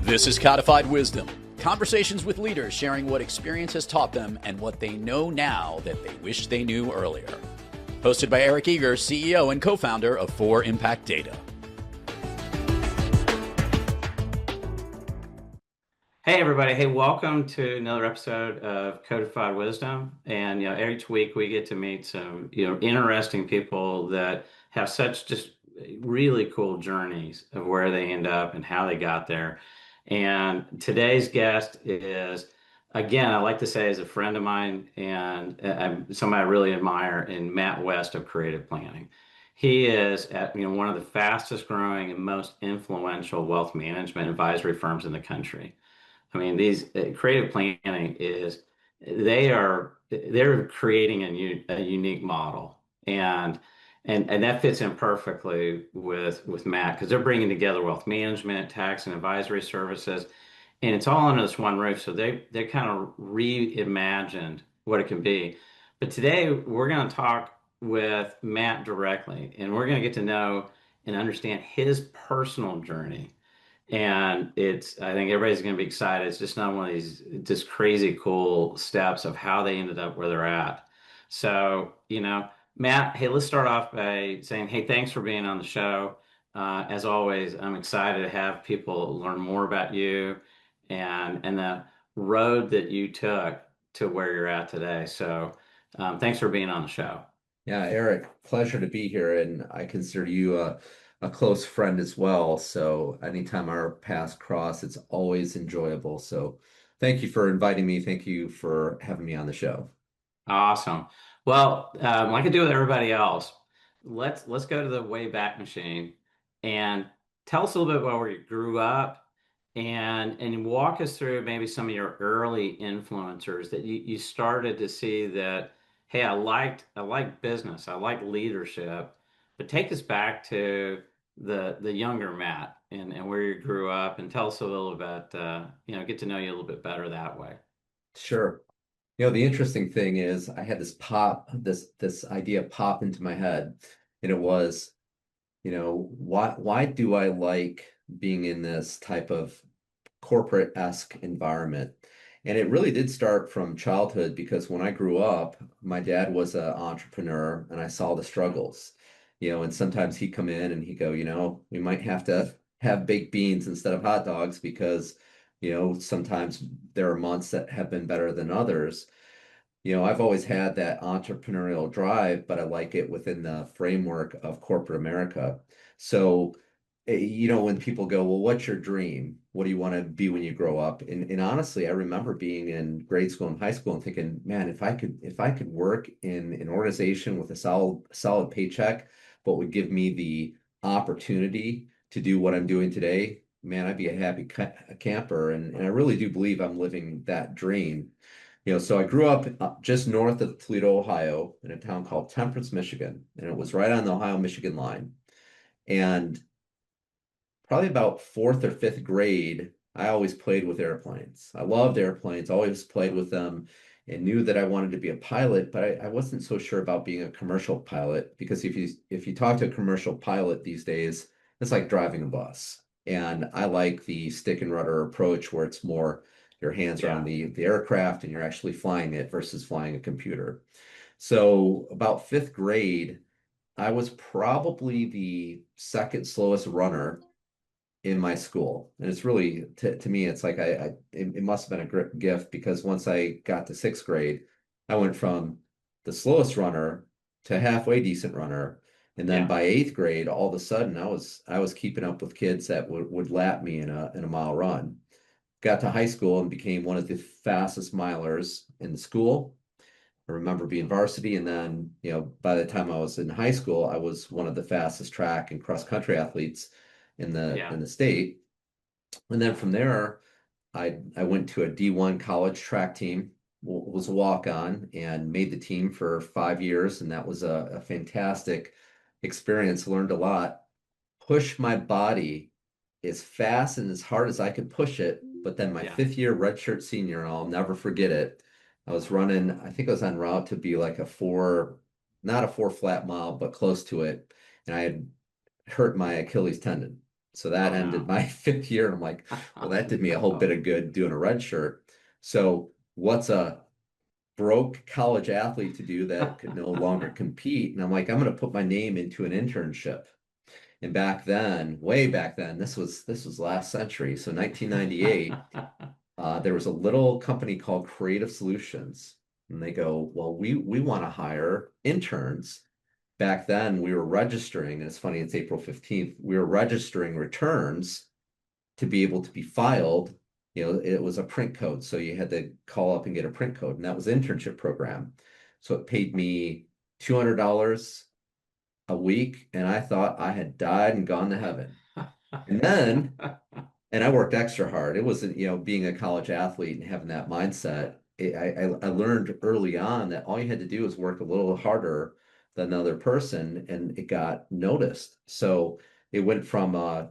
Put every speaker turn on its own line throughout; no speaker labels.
This is Codified Wisdom. Conversations with leaders sharing what experience has taught them and what they know now that they wish they knew earlier. Hosted by Eric Eager, CEO and co-founder of 4Impact Data.
Hey everybody, hey, welcome to another episode of Codified Wisdom. And each week we get to meet some interesting people that have such just really cool journeys of where they end up and how they got there. And today's guest is, again, I like to say is a friend of mine and somebody I really admire, in Matt West of Creative Planning. He is at one of the fastest growing and most influential wealth management advisory firms in the country. I mean, these creative planning is they're creating a unique model, and that fits in perfectly with Matt, because they're bringing together wealth management, tax, and advisory services, and it's all under this one roof. So they kind of reimagined what it can be. But today we're going to talk with Matt directly, and we're going to get to know and understand his personal journey. And I think everybody's going to be excited. It's just not one of these just crazy cool steps of how they ended up where they're at. So, Matt, hey, let's start off by saying, hey, thanks for being on the show. As always, I'm excited to have people learn more about you and the road that you took to where you're at today. So, thanks for being on the show.
Yeah, Eric, pleasure to be here, and I consider you a close friend as well. So anytime our paths cross, it's always enjoyable. So thank you for inviting me. Thank you for having me on the show.
Awesome. Well, like I do with everybody else, let's go to the Wayback Machine and tell us a little bit about where you grew up and walk us through maybe some of your early influencers that you started to see that, hey, I like business, I like leadership, but take us back to the younger Matt and where you grew up, and tell us a little bit, get to know you a little bit better that way.
Sure. The interesting thing is I had this idea pop into my head, and it was, why do I like being in this type of corporate-esque environment? And it really did start from childhood, because when I grew up, my dad was an entrepreneur and I saw the struggles, and sometimes he'd come in and he'd go, we might have to have baked beans instead of hot dogs because, sometimes there are months that have been better than others. I've always had that entrepreneurial drive, but I like it within the framework of corporate America. So, when people go, well, what's your dream? What do you want to be when you grow up? And honestly, I remember being in grade school and high school and thinking, man, if I could work in an organization with a solid paycheck, but would give me the opportunity to do what I'm doing today, man, I'd be a happy camper. And I really do believe I'm living that dream. So I grew up just north of Toledo, Ohio, in a town called Temperance, Michigan, and it was right on the Ohio-Michigan line. And probably about fourth or fifth grade, I always played with airplanes. I loved airplanes, always played with them, and knew that I wanted to be a pilot, but I wasn't so sure about being a commercial pilot, because if you talk to a commercial pilot these days, it's like driving a bus. And I like the stick and rudder approach, where it's more your hands are on the aircraft and you're actually flying it versus flying a computer. So about fifth grade, I was probably the second slowest runner in my school. And it's really, to me, it's like it must have been a gift, because once I got to sixth grade, I went from the slowest runner to halfway decent runner. And then by eighth grade, all of a sudden I was keeping up with kids that would lap me in a mile run. Got to high school and became one of the fastest milers in the school. I remember being varsity, and then, by the time I was in high school, I was one of the fastest track and cross country athletes in the state. And then from there, I went to a D1 college track team, was a walk-on, and made the team for 5 years, and that was a fantastic experience. Learned a lot. Pushed my body as fast and as hard as I could push it. But then my fifth year redshirt senior, I'll never forget it. I was running, I think I was en route to be like not a 4 flat mile, but close to it. And I had hurt my Achilles tendon. So that
Oh
ended
no.
my 5th year. And I'm like, well, that did me a whole bit of good doing a red shirt. So what's a broke college athlete to do that could no longer compete? And I'm like, I'm going to put my name into an internship. And back then, way back then, this was last century. So 1998, there was a little company called Creative Solutions. And they go, well, we want to hire interns. Back then, we were registering, and it's funny, it's April 15th, we were registering returns to be able to be filed. It was a print code. So you had to call up and get a print code, and that was the internship program. So it paid me $200 a week, and I thought I had died and gone to heaven. And then, and I worked extra hard. It wasn't, being a college athlete and having that mindset. I learned early on that all you had to do was work a little harder than another person, and it got noticed. So it went from a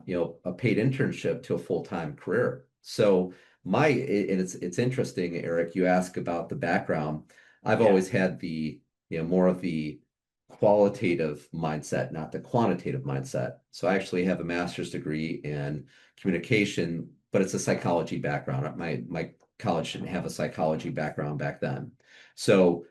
paid internship to a full-time career. So and it's interesting, Eric, you ask about the background. I've
Yeah.
always had the, more of the qualitative mindset, not the quantitative mindset. So I actually have a master's degree in communication, but it's a psychology background. My college didn't have a psychology background back then. So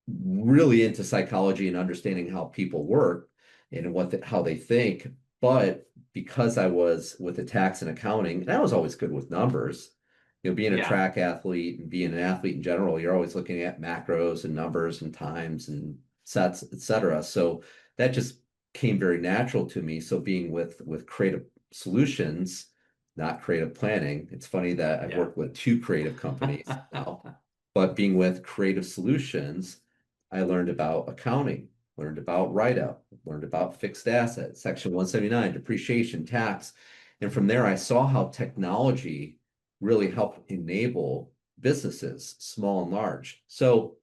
really into psychology and understanding how people work and how they think. But because I was with the tax and accounting, and I was always good with numbers, being a
Yeah.
track athlete and being an athlete in general, you're always looking at macros and numbers and times and sets, etc. So that just came very natural to me. So being with creative solutions, not creative planning. It's funny that I've
Yeah.
worked with two creative companies now, but being with creative solutions, I learned about accounting, learned about write-up, learned about fixed assets, Section 179, depreciation, tax. And from there, I saw how technology really helped enable businesses, small and large. So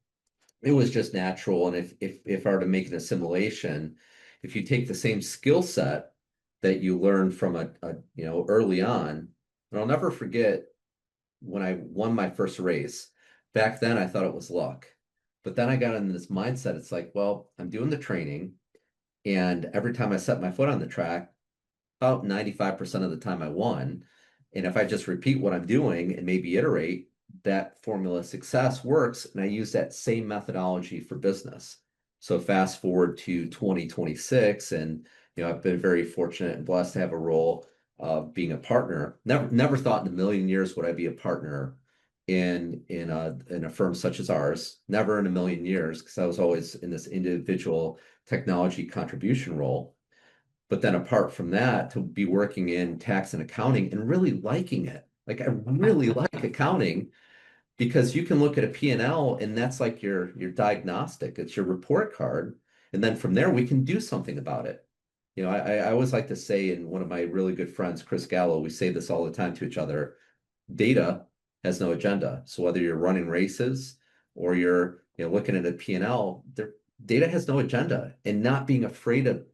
it was just natural. And if I were to make an assimilation, if you take the same skill set that you learned from early on, and I'll never forget when I won my first race. Back then, I thought it was luck. But then I got into this mindset. It's like, well, I'm doing the training, and every time I set my foot on the track, about 95% of the time I won. And if I just repeat what I'm doing and maybe iterate, that formula of success works. And I use that same methodology for business. So fast forward to 2026, and I've been very fortunate and blessed to have a role of being a partner. Never thought in a million years would I be a partner in a firm such as ours. Never in a million years, because I was always in this individual technology contribution role. But then apart from that, to be working in tax and accounting and really liking it. Like I really like accounting because you can look at a P&L and that's like your diagnostic. It's your report card. And then from there, we can do something about it. I always like to say, and one of my really good friends, Chris Gallo, we say this all the time to each other, data has no agenda. So whether you're running races or you're looking at a P&L, data has no agenda, and not being afraid of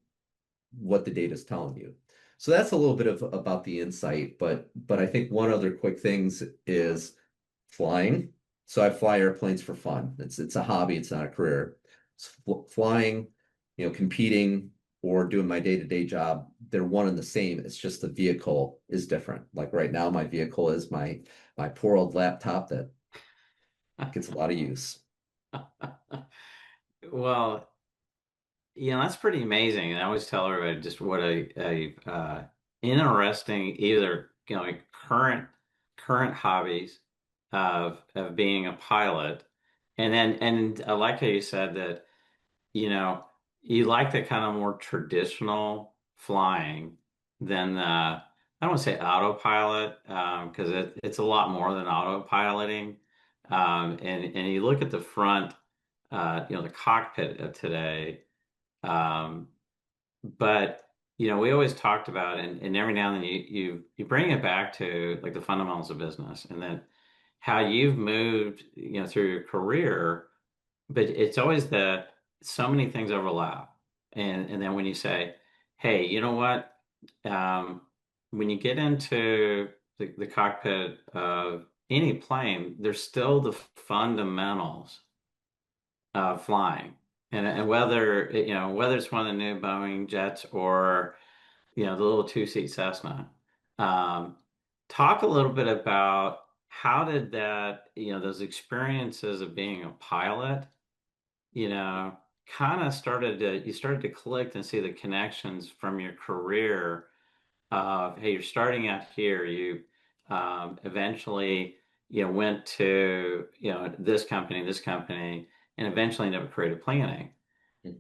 what the data is telling you. So that's a little bit of about the insight, but I think one other quick things is flying. So I fly airplanes for fun. It's a hobby, it's not a career. Flying, competing or doing my day-to-day job, they're one and the same. It's just the vehicle is different. Like right now, my vehicle is my poor old laptop that gets a lot of use.
Well, that's pretty amazing. And I always tell everybody just what interesting either like current hobbies of being a pilot, and I like how you said that you know you like the kind of more traditional flying than I don't want to say autopilot because it's a lot more than autopiloting. And you look at the front, the cockpit of today. Um, but we always talked about, and every now and then you bring it back to like the fundamentals of business, and then how you've moved, through your career. But it's always that so many things overlap, and then when you say, hey, you know what? Um, when you get into the cockpit of any plane, there's still the fundamentals flying, and whether whether it's one of the new Boeing jets or the little two-seat Cessna. Um, Talk a little bit about how did that, those experiences of being a pilot, you know, kind of you started to click and see the connections from your career of, hey, you're starting out here, you eventually, went to, this company, and eventually ended up creative planning.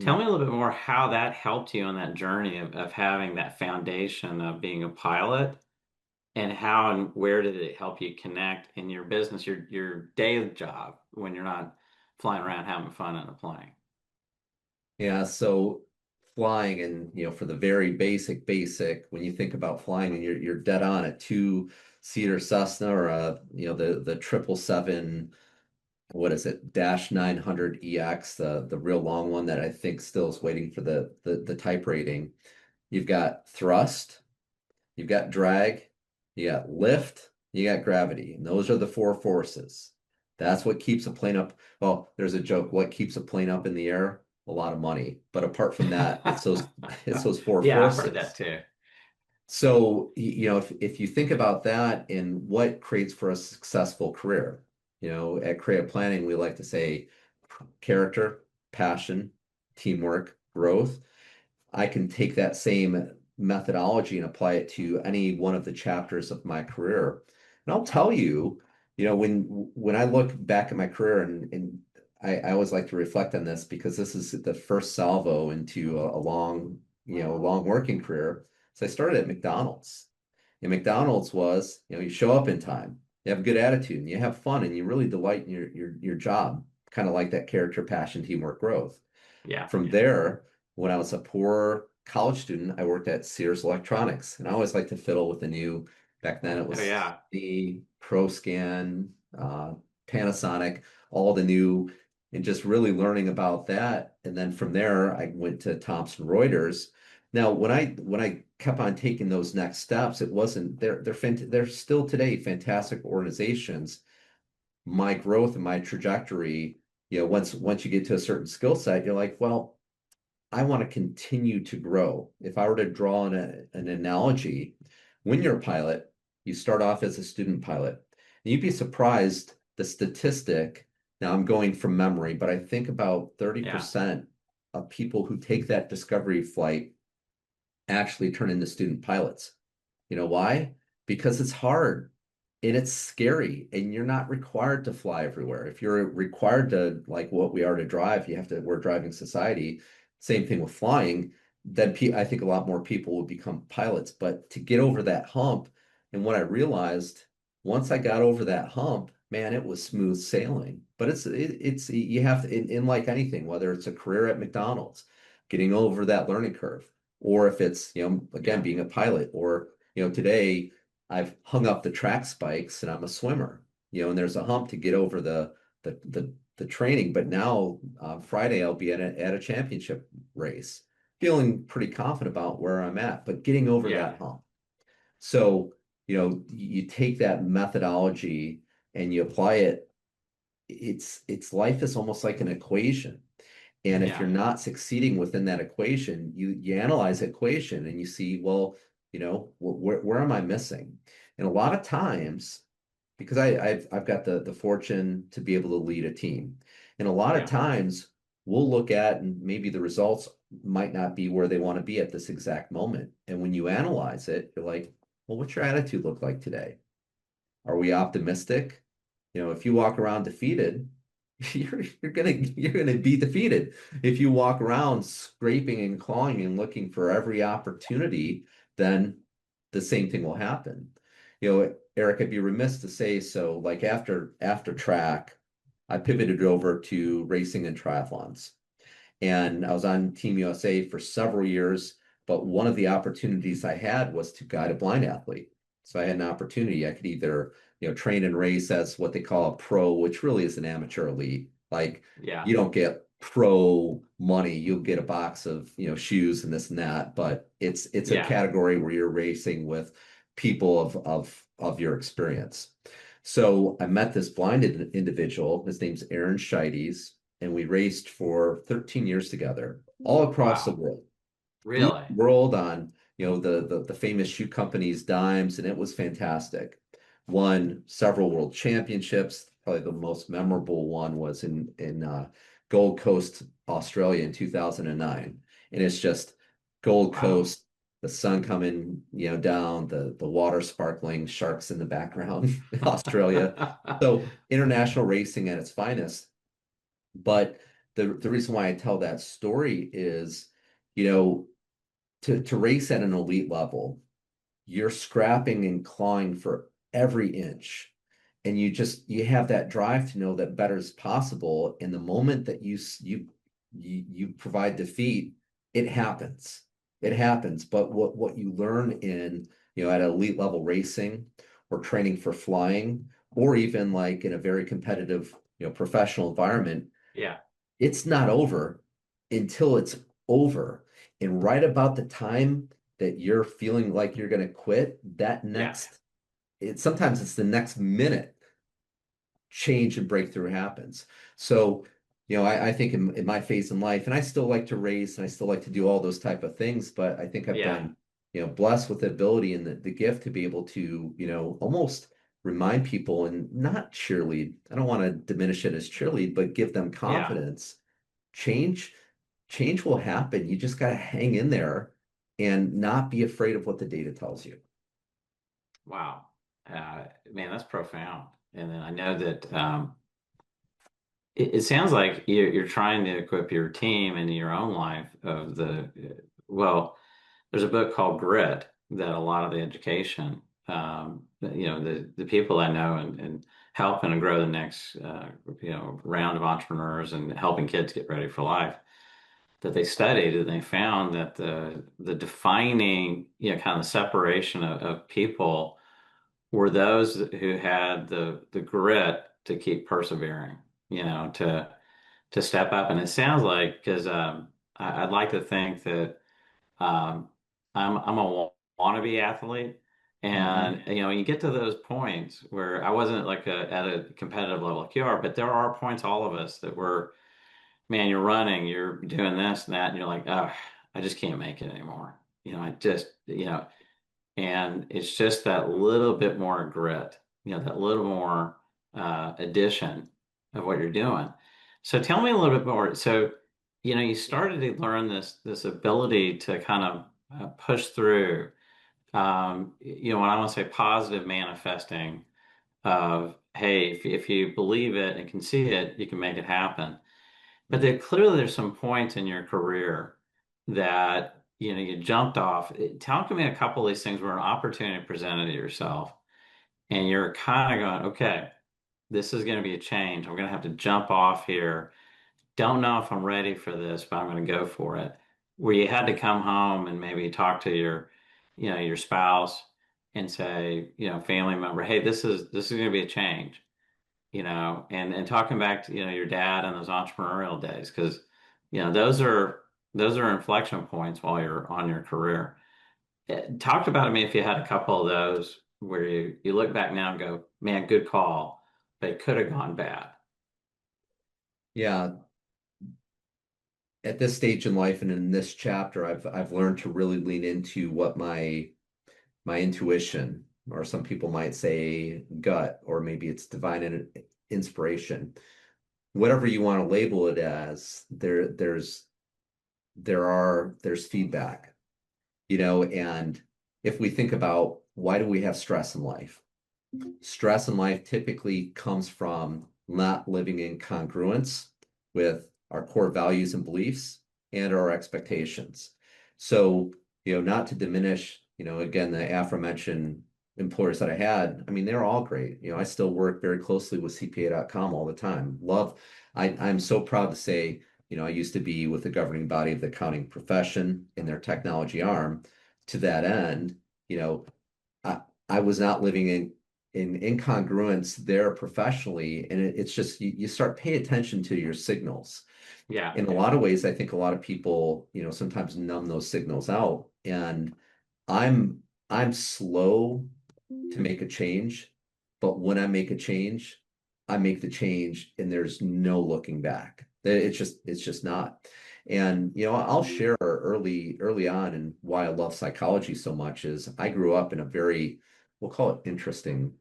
Tell
Mhm.
me a little bit more how that helped you on that journey of having that foundation of being a pilot, and how and where did it help you connect in your business, your day job when you're not flying around having fun in a plane?
Yeah, so flying and for the very basic, when you think about flying and you're dead on a two-seater Cessna or the 777, what is it, dash 900 EX, the real long one that I think still is waiting for the type rating. You've got thrust, you've got drag, you got lift, you got gravity, and those are the four forces. That's what keeps a plane up. Well, there's a joke. What keeps a plane up in the air? A lot of money. But apart from that, it's those four
Yeah, I've heard that
forces.
too.
So, if you think about that and what creates for a successful career, at creative planning, we like to say character, passion, teamwork, growth. I can take that same methodology and apply it to any one of the chapters of my career. And I'll tell you, when I look back at my career and I always like to reflect on this because this is the first salvo into a long, long working career. So I started at McDonald's. And McDonald's was, you show up in time, you have a good attitude, and you have fun, and you really delight in your job, kind of like that character, passion, teamwork, growth.
Yeah.
From there, when I was a poor college student, I worked at Sears Electronics, and I always liked to fiddle with the new. Back then, it
Oh
was
yeah.
the ProScan, Panasonic, all the new, and just really learning about that. And then from there, I went to Thomson Reuters. Now, when I kept on taking those next steps, it wasn't they're still today fantastic organizations. My growth and my trajectory, once you get to a certain skill set, you're like, well, I want to continue to grow. If I were to draw an analogy, when you're a pilot, you start off as a student pilot. And you'd be surprised the statistic. Now I'm going from memory, but I think about
Yeah.
30% of people who take that discovery flight actually turn into student pilots. You know why? Because it's hard and it's scary and you're not required to fly everywhere. If you're required to, like what we are to drive, we're a driving society. Same thing with flying. Then I think a lot more people would become pilots. But to get over that hump, and what I realized once I got over that hump, man, it was smooth sailing. But it's you have to in like anything, whether it's a career at McDonald's, getting over that learning curve, or if it's, again,
Yeah.
being a pilot, or today I've hung up the track spikes and I'm a swimmer, and there's a hump to get over the training. But now Friday I'll be at a championship race, feeling pretty confident about where I'm at, but getting over
Yeah.
that hump. So, you take that methodology and you apply it. It's life is almost like an equation. And if you're
Yeah.
not succeeding within that equation, you analyze the equation and you see, well, where am I missing? And a lot of times, because I've got the fortune to be able to lead a team, and a lot of
Yeah.
times we'll look at and maybe the results might not be where they want to be at this exact moment. And when you analyze it, you're like, well, what's your attitude look like today? Are we optimistic? If you walk around defeated, you're gonna be defeated. If you walk around scraping and clawing and looking for every opportunity, then the same thing will happen. Eric, I'd be remiss to say so. Like after track, I pivoted over to racing and triathlons. And I was on Team USA for several years, but one of the opportunities I had was to guide a blind athlete. So I had an opportunity. I could either, train and race as what they call a pro, which really is an amateur elite. Like
Yeah.
you don't get pro money, you'll get a box of, shoes and this and that, but it's a
Yeah.
category where you're racing with people of your experience. So I met this blinded individual. His name's Aaron Scheides, and we raced for 13 years together, all across the
Wow.
world. Flew
Really?
the world on the famous shoe company's dimes, and it was fantastic. Won several world championships. Probably the most memorable one was in Gold Coast, Australia in 2009. And it's just Gold
Wow.
Coast, the sun coming, down, the water sparkling, sharks in the background, Australia. So international racing at its finest. But the reason why I tell that story is, to race at an elite level, you're scrapping and clawing for every inch. And you have that drive to know that better is possible. And the moment that you provide defeat, it happens. It happens. But what you learn at elite level racing or training for flying, or even like in a very competitive, professional environment,
Yeah.
it's not over until it's over. And right about the time that you're feeling like you're going to quit,
Yeah.
sometimes it's the next minute change and breakthrough happens. So, I think in my phase in life, and I still like to race and I still like to do all those type of things, but I think I've
Yeah.
been, blessed with the ability and the gift to be able to, almost remind people and not cheerlead. I don't want to diminish it as cheerlead, but give them
Yeah.
confidence. Change, change will happen. You just got to hang in there and not be afraid of what the data tells you.
Wow. Man, that's profound. And then I know that it sounds like you're trying to equip your team and your own life well, there's a book called Grit that a lot of the education, the people I know and helping to grow the next, round of entrepreneurs and helping kids get ready for life, that they studied and they found that the defining, kind of separation of people were those who had the grit to keep persevering, to step up. And it sounds like, because I'd like to think that um, I'm a wannabe athlete, and
Mhm.
when you get to those points where I wasn't like at a competitive level like you are, but there are points, all of us, that were, man, you're running, you're doing this and that, and you're like, oh, I just can't make it anymore. I just, and it's just that little bit more grit, that little more addition of what you're doing. So tell me a little bit more. So, you started to learn this ability to kind of push through. When I want to say positive manifesting of, hey, if you believe it and can see it, you can make it happen. But there's some points in your career that you jumped off. Talk to me a couple of these things where an opportunity presented to yourself, and you're kind of going, okay, this is going to be a change. I'm going to have to jump off here. Don't know if I'm ready for this, but I'm going to go for it. Where you had to come home and maybe talk to your spouse and say, family member, hey, this is going to be a change, and talking back to, your dad and those entrepreneurial days, because, those are inflection points while you're on your career. Talk about it, me, if you had a couple of those where you look back now and go, man, good call, but it could have gone bad.
Yeah, at this stage in life and in this chapter, I've learned to really lean into what my intuition, or some people might say gut, or maybe it's divine inspiration, whatever you want to label it as. There's feedback, and if we think about why do we have stress in life? Stress in life typically comes from not living in congruence with our core values and beliefs and our expectations. So, not to diminish, again, the aforementioned employers that I had, I mean, they're all great. I still work very closely with CPA.com all the time. I'm so proud to say, I used to be with the governing body of the accounting profession in their technology arm. To that end, you know, I, I was not living in incongruence there professionally, and it's just you start pay attention to your signals.
Yeah.
In a lot of ways, I think a lot of people, sometimes numb those signals out, and I'm I'm slow to make a change, but when I make a change, I make the change, and there's no looking back. It's just not. And I'll share early on, and why I love psychology so much is I grew up in a very, we'll call it interesting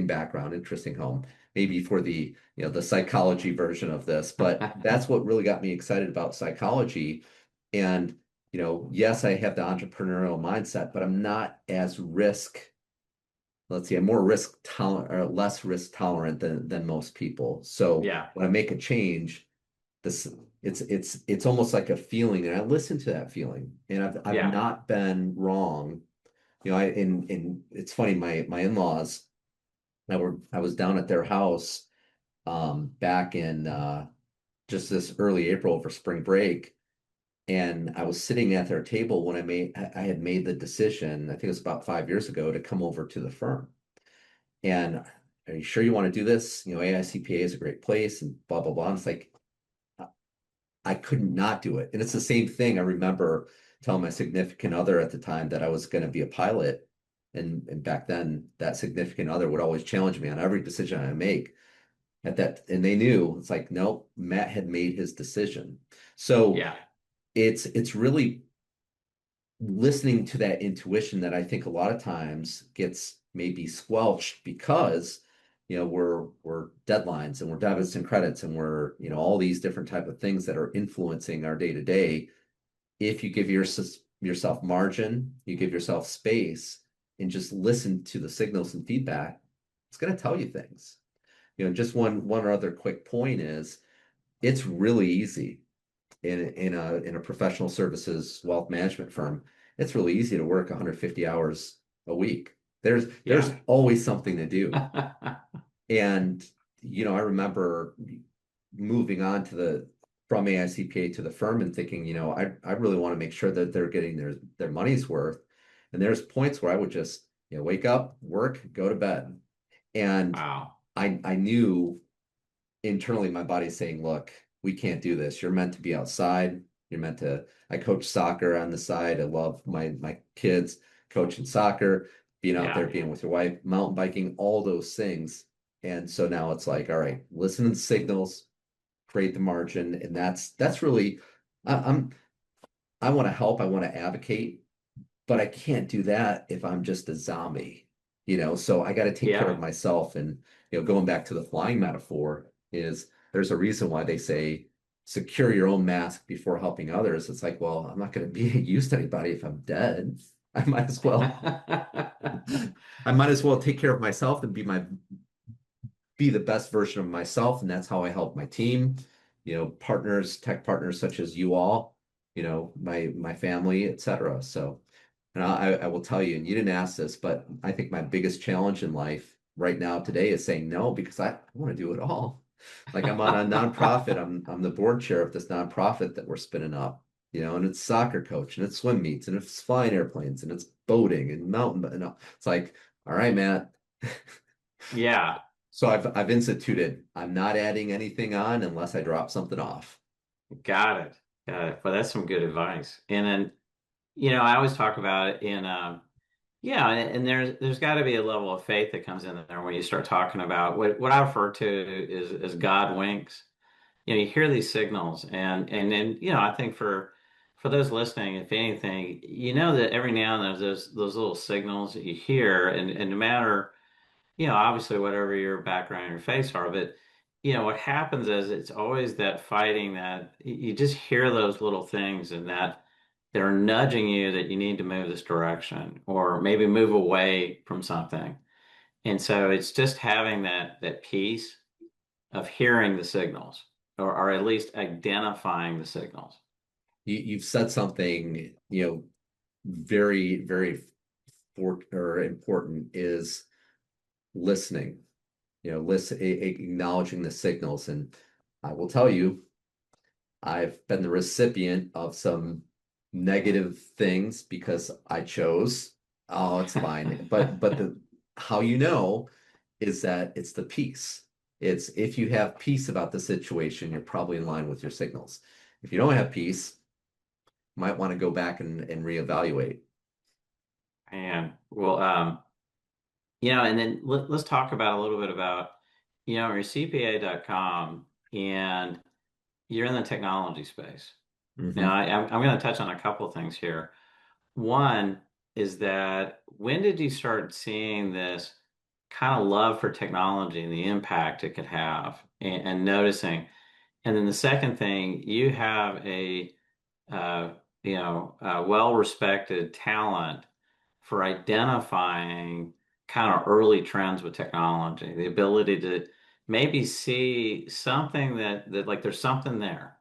background, interesting home, maybe for the psychology version of this, but that's what really got me excited about psychology. And, yes, I have the entrepreneurial mindset, but I'm not as let's see, I'm more risk tolerant or less risk tolerant than most people. So
Yeah.
when I make a change, this it's almost like a feeling, and I listen to that feeling, and I've
Yeah.
not been wrong. It's funny, my in-laws, I was down at their house back in just this early April for spring break, and I was sitting at their table when I had made the decision, I think it was about 5 years ago, to come over to the firm. And are you sure you want to do this? AICPA is a great place and blah blah blah. And it's like I couldn't not do it. And it's the same thing. I remember telling my significant other at the time that I was going to be a pilot. And back then, that significant other would always challenge me on every decision I make at that. And they knew it's like, nope, Matt had made his decision. So
Yeah.
it's really listening to that intuition that I think a lot of times gets maybe squelched because we're deadlines, and we're debits and credits, and we're all these different type of things that are influencing our day to day. If you give yourself margin, you give yourself space, and just listen to the signals and feedback, it's going to tell you things. Just one other quick point is it's really easy in a professional services wealth management firm. It's really easy to work 150 hours a week. There's
Yeah.
always something to do. And I remember moving on from AICPA to the firm and thinking, I really want to make sure that they're getting their money's worth. And there's points where I would just, wake up, work, go to bed. And
Wow.
I knew internally my body's saying, look, we can't do this. You're meant to be outside. I coach soccer on the side. I love my kids coaching soccer, being out there,
Yeah.
being with your wife, mountain biking, all those things. And so now it's like, all right, listen to the signals, create the margin. And that's really, I'm I want to help, I want to advocate, but I can't do that if I'm just a zombie, so I got to take care of
Yeah.
myself. And, going back to the flying metaphor, is there's a reason why they say secure your own mask before helping others. It's like, well, I'm not going to be of use to anybody if I'm dead. I might as well, I might as well take care of myself and be the best version of myself. And that's how I help my team, tech partners such as you all, my family, etc. So, and I will tell you, and you didn't ask this, but I think my biggest challenge in life right now today is saying no, because I want to do it all. Like I'm on a nonprofit. I'm the board chair of this nonprofit that we're spinning up, and it's soccer coach, and it's swim meets, and it's flying airplanes, and it's boating and it's like, all right, Matt.
Yeah.
So I've instituted, I'm not adding anything on unless I drop something off.
Got it. Got it. Well, that's some good advice. And then, I always talk about it yeah, and there's got to be a level of faith that comes in there when you start talking about what I refer to is as God winks. You hear these signals, and then I think for those listening, if anything, that every now and then there's those little signals that you hear, and no matter obviously whatever your background and your face are, but what happens is it's always that fighting that you just hear those little things and that they're nudging you that you need to move this direction or maybe move away from something. And so it's just having that piece of hearing the signals or at least identifying the signals.
You've said something, very, very or important is listening, acknowledging the signals. And I will tell you, I've been the recipient of some negative things because I chose. Oh, it's fine. But the how is that it's the peace. It's if you have peace about the situation, you're probably in line with your signals. If you don't have peace, you might want to go back and reevaluate.
And well, and then let's talk about a little bit about, your CPA.com and you're in the technology space. Now,
Hmm.
I'm going to touch on a couple of things here. One is that when did you start seeing this kind of love for technology and the impact it could have, and noticing? And then the second thing, you have a uh, well-respected talent for identifying kind of early trends with technology, the ability to maybe see something that like there's something there.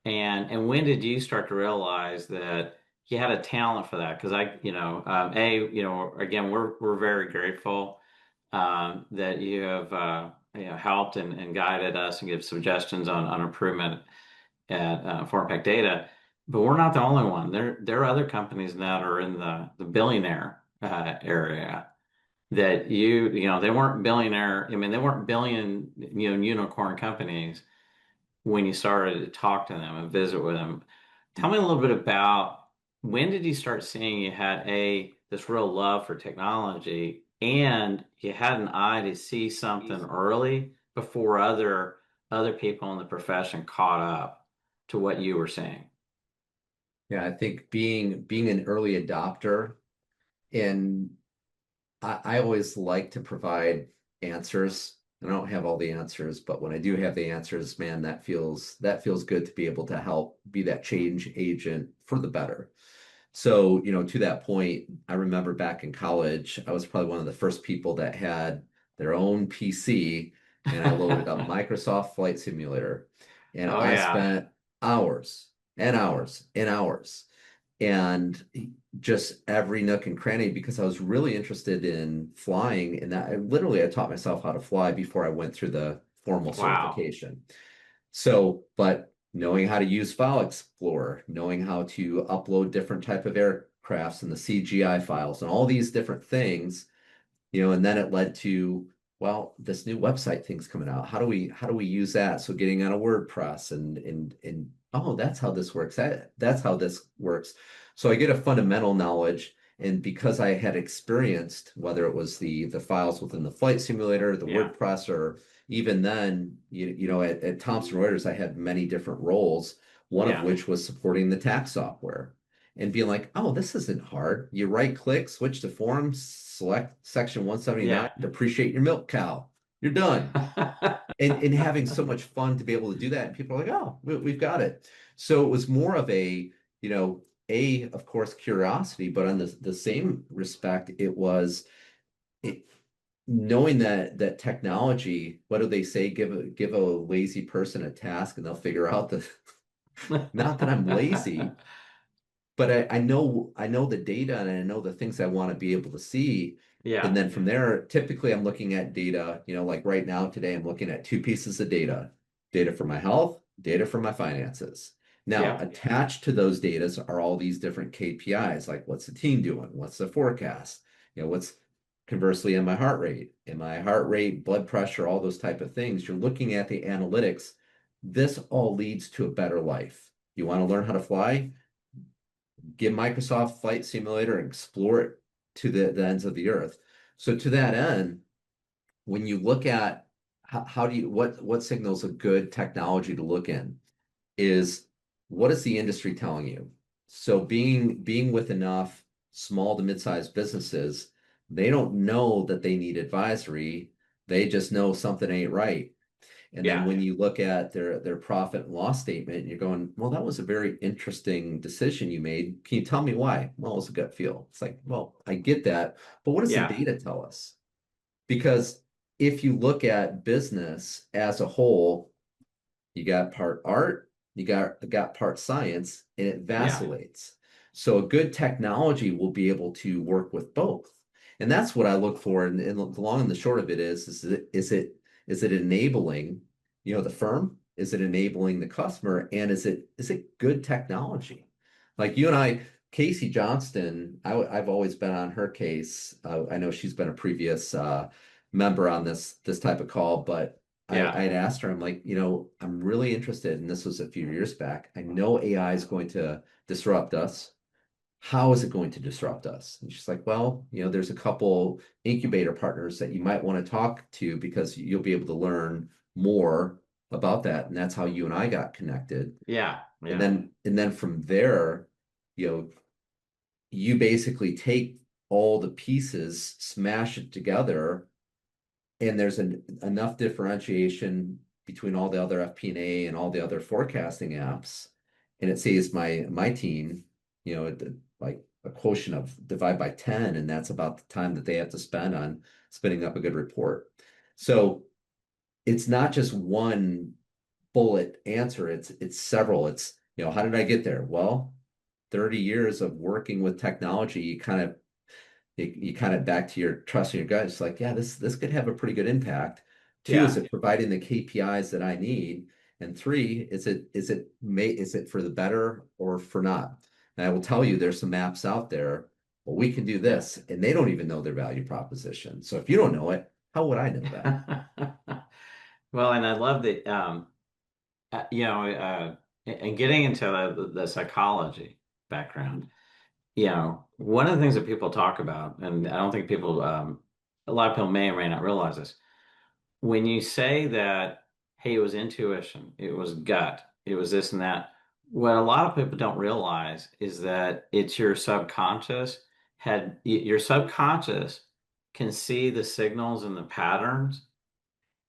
And when did you start to realize that you had a talent for that? Because again, we're very grateful that you have helped and guided us and give suggestions on improvement at for impact data. But we're not the only one. There are other companies that are in the billionaire area that they weren't billionaire. I mean, they weren't billion unicorn companies when you started to talk to them and visit with them. Tell me a little bit about when did you start seeing you had this real love for technology and you had an eye to see something early before other people in the profession caught up to what you were seeing?
Yeah, I think being an early adopter, and I always like to provide answers. I don't have all the answers, but when I do have the answers, man, that feels good to be able to help be that change agent for the better. So, to that point, I remember back in college, I was probably one of the first people that had their own PC, and I loaded up Microsoft Flight Simulator, and
Oh
I
yeah,
spent hours and hours and hours and just every nook and cranny because I was really interested in flying, and that I taught myself how to fly before I went through the formal
wow,
certification. So, but knowing how to use File Explorer, knowing how to upload different type of aircrafts and the CGI files and all these different things, and then it led to, well, this new website thing's coming out. How do we use that? So getting on a WordPress and oh, that's how this works. That's how this works. So I get a fundamental knowledge. And because I had experienced whether it was the files within the flight simulator, the
yeah,
WordPress, or even then, at Thomson Reuters, I had many different roles, one of
yeah,
which was supporting the tax software and being like, oh, this isn't hard. You right click, switch to forms, select section 179,
yeah.
depreciate your milk cow. You're done. And having so much fun to be able to do that. And people are like, oh, we've got it. So it was more of of course, curiosity, but on the same respect, it was it, knowing that technology, what do they say? Give a lazy person a task and they'll figure out the, not that I'm lazy, but I know the data and I know the things I want to be able to see. And
Yeah,
then from there, typically I'm looking at data, like right now today, I'm looking at two pieces of data for my health, data for my finances. Now,
yeah,
attached to those data are all these different KPIs, like what's the team doing? What's the forecast? What's conversely in my heart rate, blood pressure, all those type of things. You're looking at the analytics. This all leads to a better life. You want to learn how to fly? Get Microsoft Flight Simulator and explore it to the ends of the earth. So to that end, when you look at how do you what signals a good technology to look in is what is the industry telling you? So being with enough small to mid-sized businesses, they don't know that they need advisory. They just know something ain't right. And then
yeah.
when you look at their profit and loss statement, you're going, well, that was a very interesting decision you made. Can you tell me why? Well, it was a gut feel. It's like, well, I get that, but what does the
Yeah,
data tell us? Because if you look at business as a whole, you got part art, you got part science, and it
yeah,
vacillates. So a good technology will be able to work with both. And that's what I look for. And the long and the short of it is it enabling, the firm? Is it enabling the customer? And is it good technology? Like you and I, Casey Johnston, I've always been on her case. I know she's been a previous member on this type of call, but I
yeah,
had asked her, I'm like, I'm really interested, and this was a few years back. I know AI is going to disrupt us. How is it going to disrupt us? And she's like, well, there's a couple incubator partners that you might want to talk to because you'll be able to learn more about that, and that's how you and I got connected.
Yeah.
And
Yeah.
then from there, you know, you basically take all the pieces, smash it together, and there's enough differentiation between all the other FP&A and all the other forecasting apps, and it saves my team, like a quotient of divide by 10, and that's about the time that they have to spend on spinning up a good report. So it's not just one bullet answer, it's several. It's, how did I get there? Well, 30 years of working with technology, you kind of back to your trust in your gut. It's like, yeah, this could have a pretty good impact. Two, is
Yeah.
it providing the KPIs that I need? And three, is it for the better or for not? And I will tell you, there's some apps out there. Well, we can do
Yeah.
this, and they don't even know their value proposition. So if you don't know it, how would I know that?
Well, and I love that, and getting into the psychology background, one of the things that people talk about, and I don't think a lot of people may or may not realize this, when you say that, hey, it was intuition, it was gut, it was this and that, what a lot of people don't realize is that it's your subconscious can see the signals and the patterns,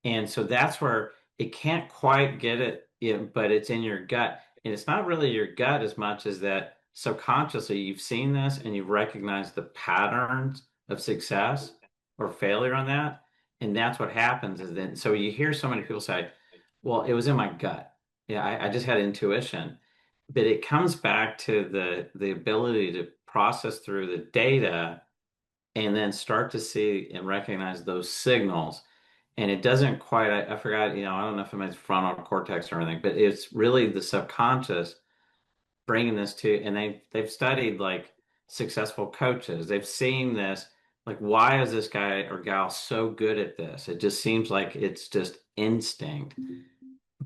and so that's where it can't quite get it, but it's in your gut. And it's not really your gut as much as that subconsciously you've seen this and you've recognized the patterns of success or failure on that. And that's what happens is then, so you hear so many people say, well, it was in my gut. Yeah, I just had intuition. But it comes back to the ability to process through the data and then start to see and recognize those signals. And it doesn't quite, I forgot, I don't know if it means frontal cortex or anything, but it's really the subconscious bringing this to, and they've studied like successful coaches. They've seen this, like, why is this guy or gal so good at this? It just seems like it's just instinct,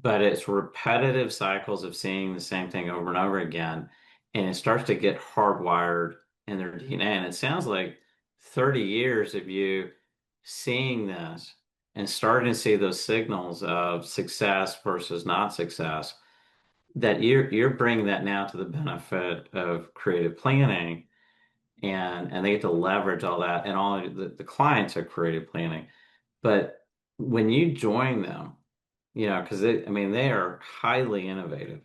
but it's repetitive cycles of seeing the same thing over and over again. And it starts to get hardwired in their DNA. And it sounds like 30 years of you seeing this and starting to see those signals of success versus not success, that you're bringing that now to the benefit of creative planning, and they get to leverage all that and all the clients are creative planning. But when you join them, because they are highly innovative.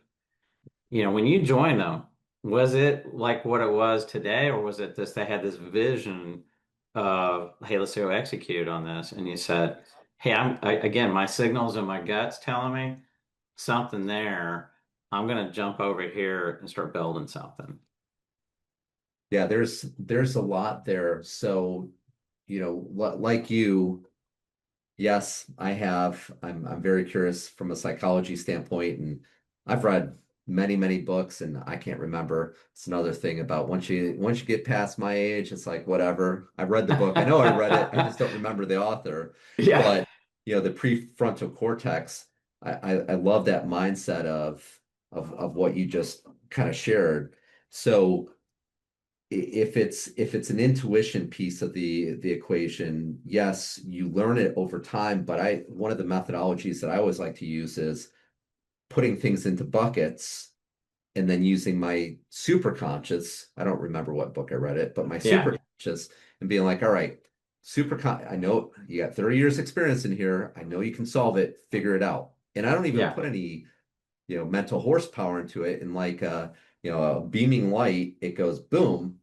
When you join them, was it like what it was today, or was it this, they had this vision of, hey, let's go execute on this, and you said, hey, again, my signals and my guts telling me something there. I'm gonna jump over here and start building something.
Yeah, there's a lot there. So, like you, yes, I have. I'm very curious from a psychology standpoint, and I've read many books, and I can't remember. It's another thing about once you get past my age, it's like whatever. I read the book. I know I read it. I just don't remember the author.
Yeah.
But the prefrontal cortex, I love that mindset of what you just kind of shared. So if it's an intuition piece of the equation, yes, you learn it over time. But one of the methodologies that I always like to use is putting things into buckets and then using my superconscious. I don't remember what book I read it, but my
Yeah.
superconscious, and being like, all right, I know you got 30 years experience in here. I know you can solve it, figure it out. And I don't even
Yeah.
put any mental horsepower into it. And like a beaming light, it goes boom,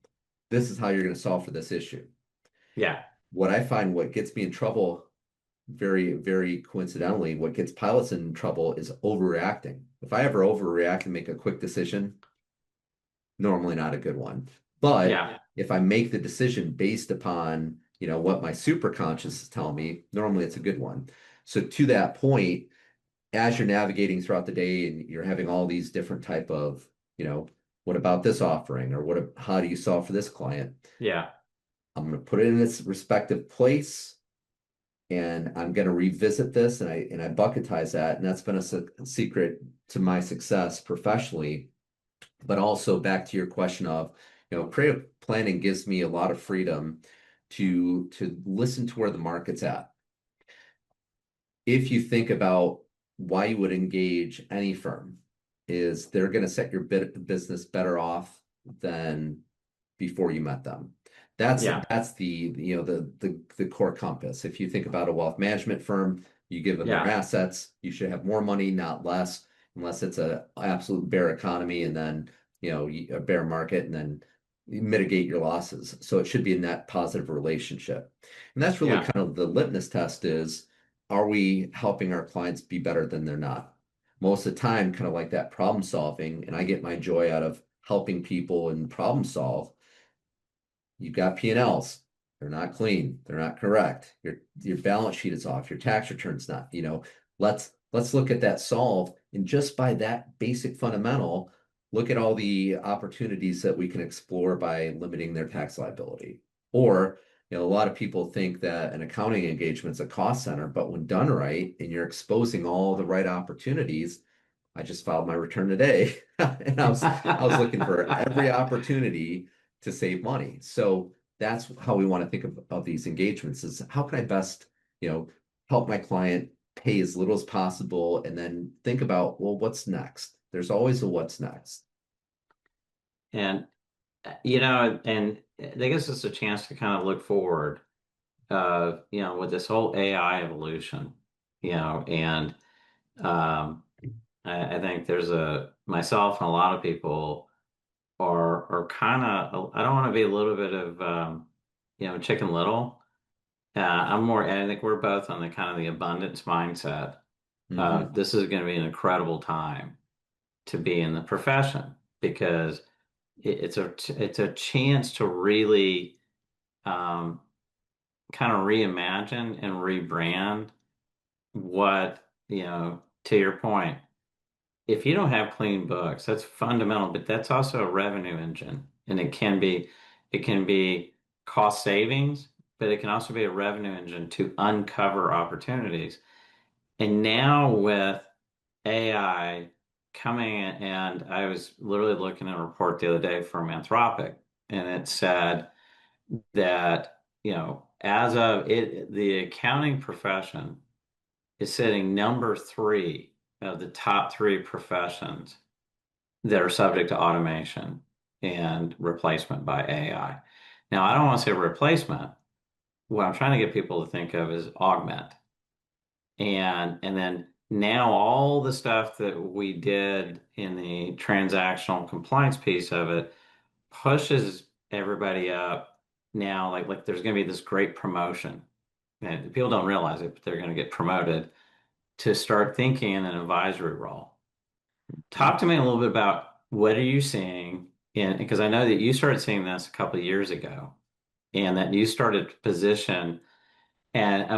this is how you're going to solve for this issue.
Yeah.
What I find, what gets me in trouble, very coincidentally, what gets pilots in trouble is overreacting. If I ever overreact and make a quick decision, normally not a good one. But
Yeah.
if I make the decision based upon, what my superconscious is telling me, normally it's a good one. So to that point, as you're navigating throughout the day and you're having all these different type of, what about this offering, or how do you solve for this client?
Yeah.
I'm going to put it in its respective place, and I'm going to revisit this, and I bucketize that, and that's been a secret to my success professionally. But also back to your question of, creative planning gives me a lot of freedom to listen to where the market's at. If you think about why you would engage any firm is they're going to set your business better off than before you met them. That's
Yeah.
that's the the core compass. If you think about a wealth management firm, you give them their
Yeah.
assets, you should have more money, not less, unless it's a absolute bear economy and then a bear market, and then you mitigate your losses. So it should be a net positive relationship. And that's really
Yeah.
kind of the litmus test is, are we helping our clients be better than they're not? Most of the time, kind of like that problem solving, and I get my joy out of helping people and problem solve. You've got P&Ls. They're not clean. They're not correct. Your balance sheet is off. Your tax return's not, let's look at that solve. And just by that basic fundamental, look at all the opportunities that we can explore by limiting their tax liability. Or, a lot of people think that an accounting engagement's a cost center, but when done right and you're exposing all the right opportunities, I just filed my return today and I was looking for every opportunity to save money. So that's how we want to think of these engagements is, how can I best, help my client pay as little as possible, and then think about, well, what's next? There's always a what's next.
And and I guess it's a chance to kind of look forward, with this whole AI evolution, and um, I think there's myself and a lot of people are kind of, I don't want to be a little bit of, Chicken Little. I think we're both on the kind of the abundance mindset.
Hmm.
This is going to be an incredible time to be in the profession because it's a chance to really um, kind of reimagine and rebrand what, to your point, if you don't have clean books, that's fundamental, but that's also a revenue engine. And it can be cost savings, but it can also be a revenue engine to uncover opportunities. And now with AI coming in, and I was literally looking at a report the other day from Anthropic, and it said that, as of it, the accounting profession is sitting number three of the top three professions that are subject to automation and replacement by AI. Now, I don't want to say replacement. What I'm trying to get people to think of is augment. And then now all the stuff that we did in the transactional compliance piece of it pushes everybody up now. Like there's going to be this great promotion. And people don't realize it, but they're going to get promoted to start thinking in an advisory role. Talk to me a little bit about what are you seeing in, because I know that you started seeing this a couple of years ago and that you started to position and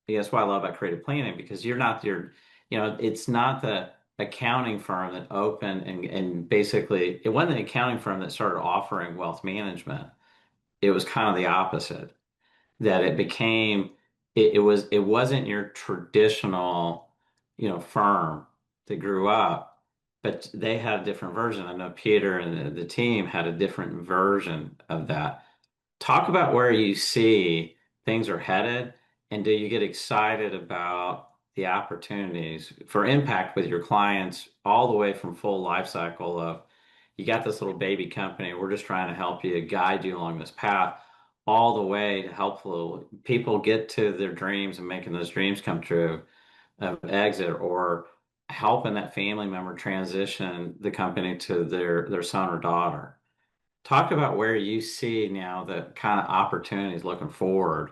that's what I love about creative planning because it's not the accounting firm that opened and basically it wasn't the accounting firm that started offering wealth management. It was kind of the opposite, that it wasn't your traditional, firm that grew up, but they had a different version. I know Peter and the team had a different version of that. Talk about where you see things are headed, and do you get excited about the opportunities for impact with your clients all the way from full life cycle of you got this little baby company, we're just trying to help you, guide you along this path, all the way to help people get to their dreams and making those dreams come true of exit or helping that family member transition the company to their son or daughter. Talk about where you see now the kind of opportunities looking forward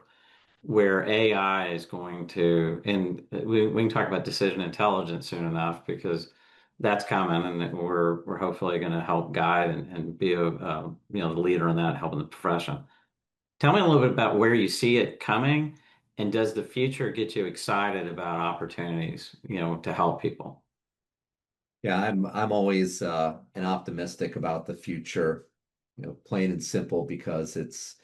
where AI is going to, and we can talk about decision intelligence soon enough because that's coming, and we're hopefully going to help guide and be the leader in that, helping the profession. Tell me a little bit about where you see it coming, and does the future get you excited about opportunities, to help people?
Yeah, I'm always an optimistic about the future, plain and simple, because it's,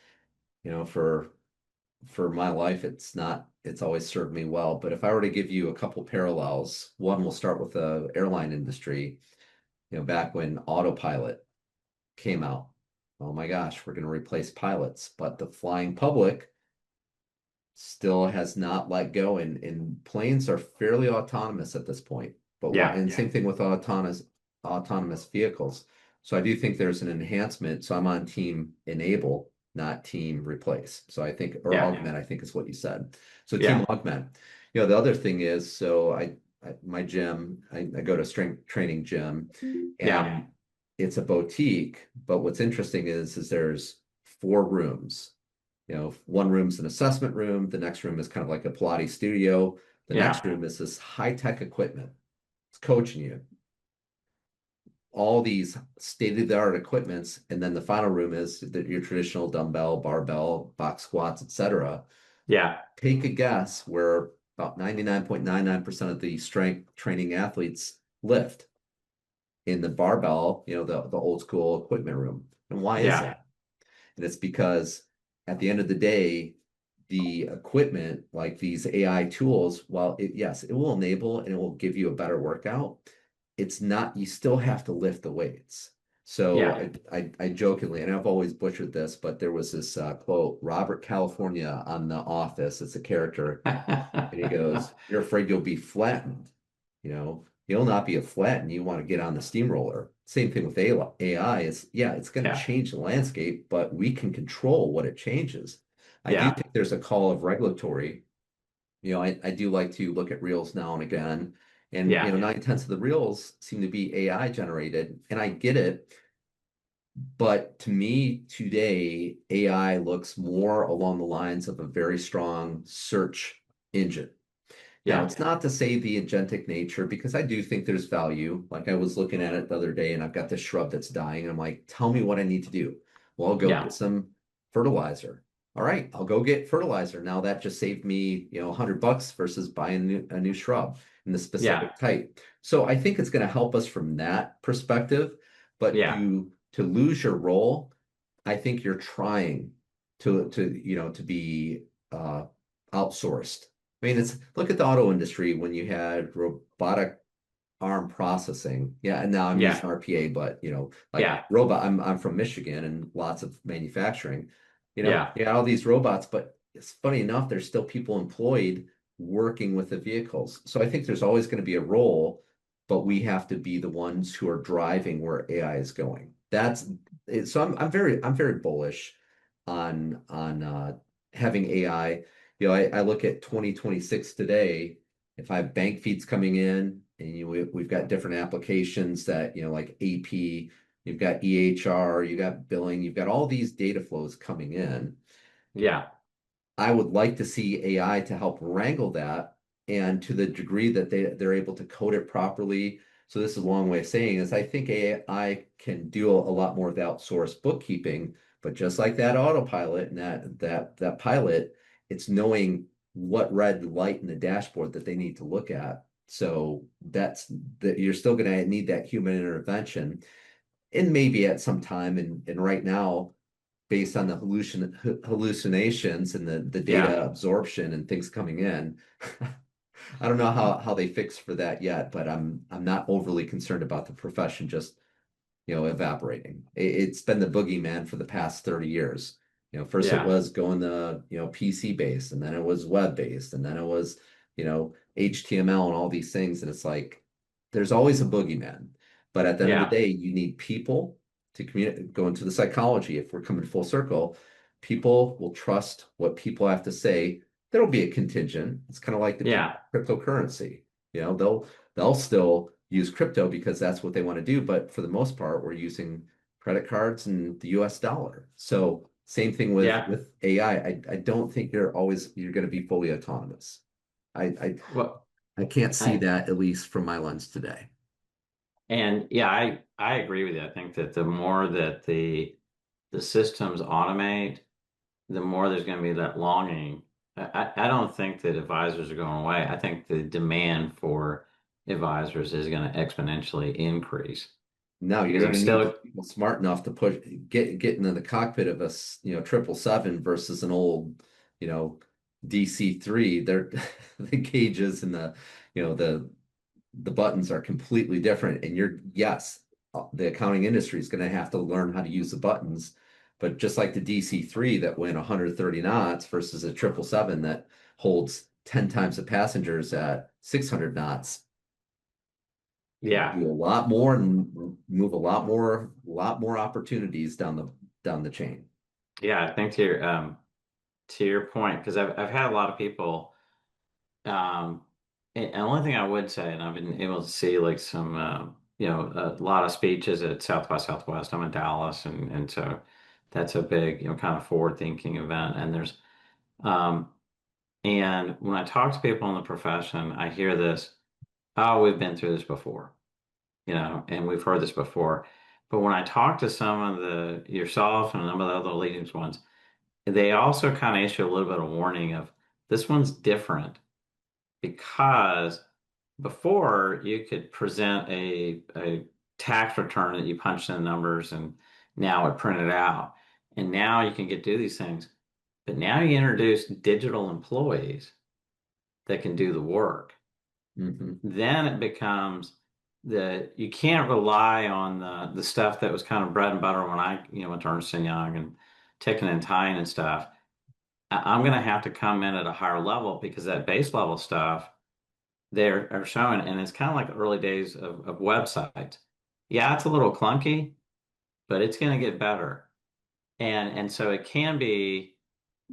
for my life, it's always served me well. But if I were to give you a couple parallels, one, we'll start with the airline industry. Back when autopilot came out, oh my gosh, we're going to replace pilots. But the flying public still has not let go, and planes are fairly autonomous at this point. But
Yeah.
and same thing with autonomous vehicles. So I do think there's an enhancement. So I'm on team enable, not team replace. So I think, or
Yeah.
augment, I think is what you said. So
Yeah.
team augment. The other thing is, so my gym, I go to strength training gym,
Yeah.
and it's a boutique. But what's interesting is there's 4 rooms. One room's an assessment room. The next room is kind of like a Pilates studio. The
Yeah.
next room is this high-tech equipment. It's coaching you. All these state-of-the-art equipments, and then the final room is your traditional dumbbell, barbell, box squats, etc.
Yeah.
Take a guess where about 99.99% of the strength training athletes lift in the barbell, the old school equipment room. And why is
Yeah.
that? And it's because at the end of the day, the equipment, like these AI tools, while yes, it will enable and it will give you a better workout, it's not, you still have to lift the weights. So
Yeah.
I jokingly, and I've always butchered this, but there was this quote, Robert California on The Office, it's a character, and he goes, "You're afraid you'll be flattened. You'll not be a flattened. You want to get on the steamroller." Same thing with AI. It's going to
Yeah.
change the landscape, but we can control what it changes. I do
Yeah.
think there's a call of regulatory. I do like to look at reels now and again, and
Yeah.
9/10 of the reels seem to be AI generated, and I get it. But to me, today, AI looks more along the lines of a very strong search engine. Now,
Yeah.
it's not to say the agentic nature, because I do think there's value. Like I was looking at it the other day and I've got this shrub that's dying. And I'm like, tell me what I need to do. Well, I'll go
Yeah.
get some fertilizer. All right, I'll go get fertilizer. Now that just saved me, $100 versus buying a new shrub in the
Yeah.
specific type. So I think it's going to help us from that perspective. But
Yeah.
to lose your role, I think you're trying to be outsourced. I mean, look at the auto industry when you had robotic arm processing. Yeah, and now I'm
Yeah.
using RPA, but like
Yeah.
robot. I'm from Michigan and lots of manufacturing.
Yeah.
You got all these robots, but it's funny enough, there's still people employed working with the vehicles. So I think there's always going to be a role, but we have to be the ones who are driving where AI is going. That's it. So I'm very bullish on having AI. I look at 2026 today. If I have bank feeds coming in, and we've got different applications that, like AP, you've got EHR, you got billing, you've got all these data flows coming in.
Yeah.
I would like to see AI to help wrangle that, and to the degree that they're able to code it properly. So this is a long way of saying is I think AI can do a lot more of the outsourced bookkeeping, but just like that autopilot and that pilot, it's knowing what red light in the dashboard that they need to look at. So that's that you're still going to need that human intervention, and maybe at some time, and right now, based on the hallucinations and the
Yeah.
data absorption and things coming in. I don't know how they fix for that yet, but I'm not overly concerned about the profession just evaporating. It's been the boogeyman for the past 30 years. First it
Yeah.
was going the PC based, and then it was web based, and then it was HTML and all these things, and it's like there's always a boogeyman. But at the end of the
Yeah.
day, you need people to communicate. Go into the psychology. If we're coming full circle, people will trust what people have to say. There'll be a contingent. It's kind of like the people
Yeah.
cryptocurrency. They'll still use crypto because that's what they want to do. But for the most part, we're using credit cards and the US dollar. So same thing with
Yeah.
AI. I don't think you're going to be fully autonomous. I
Well,
I can't see
I
that, at least from my lens today.
and yeah, I agree with you. I think that the more that the systems automate, the more there's going to be that longing. I don't think that advisors are going away. I think the demand for advisors is going to exponentially increase
No, you're
because I'm
going to need
still,
people smart enough to get into the cockpit of a 777 versus an old DC-3. They're the gauges and the buttons are completely different. And yes, the accounting industry is going to have to learn how to use the buttons. But just like the DC-3 that went 130 knots versus a 777 that holds 10 times the passengers at 600 knots,
Yeah.
do a lot more and move a lot more opportunities down the chain.
Yeah. I think to your point, because I've had a lot of people, um, and the only thing I would say, and I've been able to see like some, a lot of speeches at South by Southwest. I'm in Dallas, and so that's a big, kind of forward thinking event. Um, and when I talk to people in the profession, I hear this, oh, we've been through this before, and we've heard this before. But when I talk to some of yourself and some of the other leading ones, they also kind of issue a little bit of warning of this one's different because before you could present a tax return that you punched in the numbers and now it printed out. And now you can do these things. But now you introduce digital employees that can do the work.
Hmm.
Then it becomes that you can't rely on the stuff that was kind of bread and butter when I, went to Ernst and Young and ticking and tying and stuff. I'm going to have to come in at a higher level because that base level stuff they're showing, and it's kind of like the early days of websites. Yeah, it's a little clunky, but it's going to get better. And so it can be,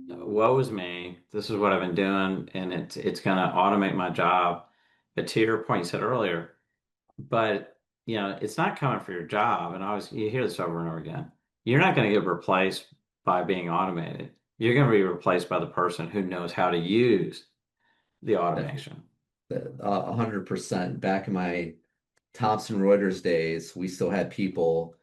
woe is me. This is what I've been doing, and it's going to automate my job. But to your point, you said earlier, but it's not coming for your job. And you hear this over and over again. You're not going to get replaced by being automated. You're going to be replaced by the person who knows how to use the automation.
100%. Back in my Thomson Reuters days, we still had people,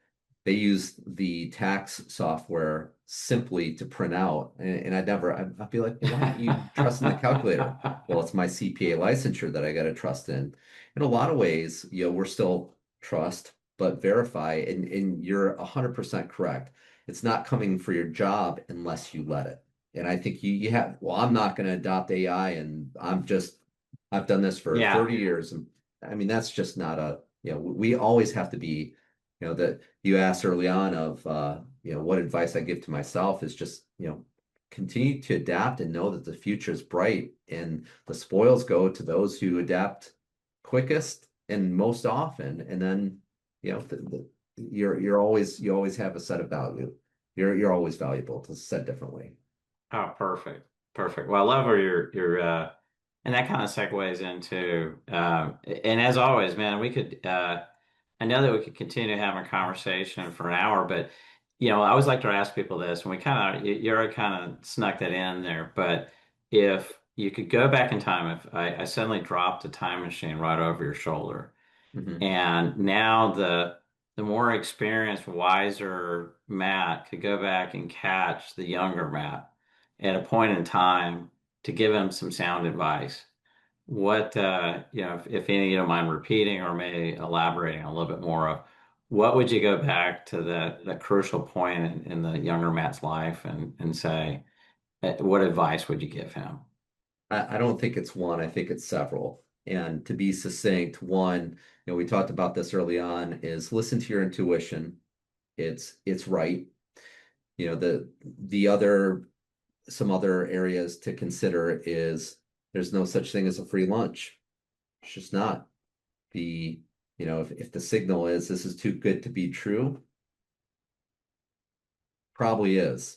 they used the tax software simply to print out. And I'd be like, well, why aren't you trusting the calculator? Well, it's my CPA licensure that I got to trust in. In a lot of ways, we're still trust, but verify. And you're 100% correct. It's not coming for your job unless you let it. And I think you have, well, I'm not going to adopt AI and I've done this for
Yeah.
30 years. And I mean, that's just not we always have to be, that you asked early on of, what advice I give to myself is just, continue to adapt and know that the future is bright and the spoils go to those who adapt quickest and most often. And then, you always have a set of value. You're always valuable, to said differently.
Oh, perfect. Perfect. Well, I love where and that kind of segues into, and as always, man, I know that we could continue to have a conversation for an hour, but, I always like to ask people this, and you already kind of snuck that in there, but if you could go back in time, if I suddenly dropped a time machine right over your shoulder,
Mhm.
and now the more experienced, wiser Matt could go back and catch the younger Matt at a point in time to give him some sound advice. What if any of you don't mind repeating or maybe elaborating a little bit more of what would you go back to that crucial point in the younger Matt's life and say, what advice would you give him?
I don't think it's one. I think it's several. And to be succinct, one, we talked about this early on, is listen to your intuition. It's right. The other some other areas to consider is there's no such thing as a free lunch. It's just not. The, if the signal is this is too good to be true, probably is.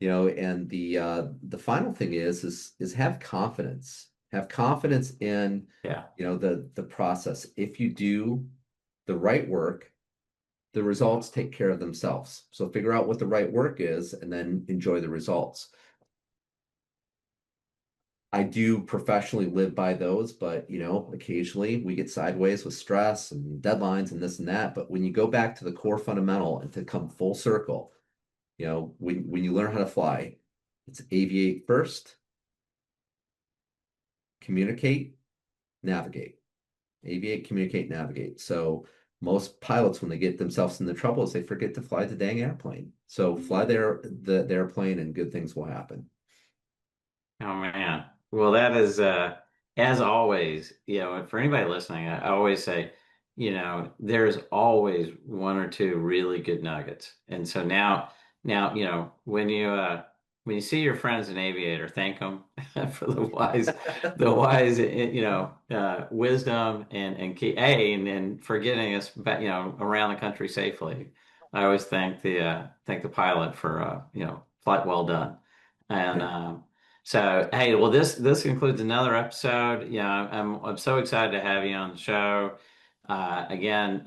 And the final thing is have confidence. Have confidence in,
Yeah.
the process. If you do the right work, the results take care of themselves. So figure out what the right work is and then enjoy the results. I do professionally live by those, but occasionally we get sideways with stress and deadlines and this and that. But when you go back to the core fundamental and to come full circle, when you learn how to fly, it's aviate first, communicate, navigate. Aviate, communicate, navigate. So most pilots, when they get themselves into trouble, is they forget to fly the dang airplane. So fly the airplane and good things will happen.
Oh man. Well, that is as always, for anybody listening, I always say, there's always one or two really good nuggets. And so now Now, when you see your friends an aviator, thank them for the wise, wisdom and then for getting us back, around the country safely. I always thank the pilot for, flight well done. And so, hey, well, this concludes another episode. Yeah, I'm so excited to have you on the show. Again,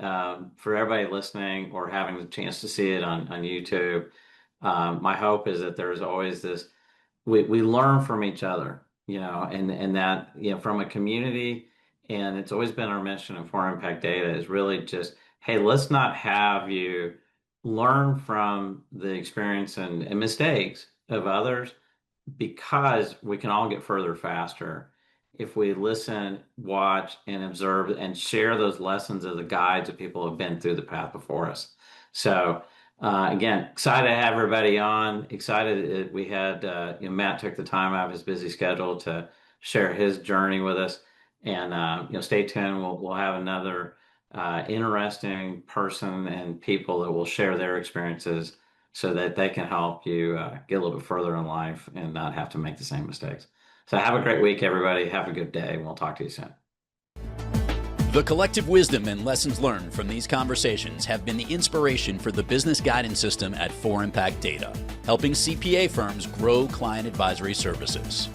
for everybody listening or having the chance to see it on YouTube. My hope is that there's always this, we learn from each other, and that, from a community, and it's always been our mission in For Impact Data is really just, hey, let's not have you learn from the experience and mistakes of others, because we can all get further faster if we listen, watch, and observe and share those lessons as the guides of people who have been through the path before us. So, again, excited to have everybody on. Excited that we had, Matt took the time out of his busy schedule to share his journey with us. And, stay tuned. We'll have another interesting person and people that will share their experiences so that they can help you get a little bit further in life and not have to make the same mistakes. So have a great week, everybody. Have a good day. We'll talk to you soon.
The collective wisdom and lessons learned from these conversations have been the inspiration for the business guidance system at For Impact Data, helping CPA firms grow client advisory services.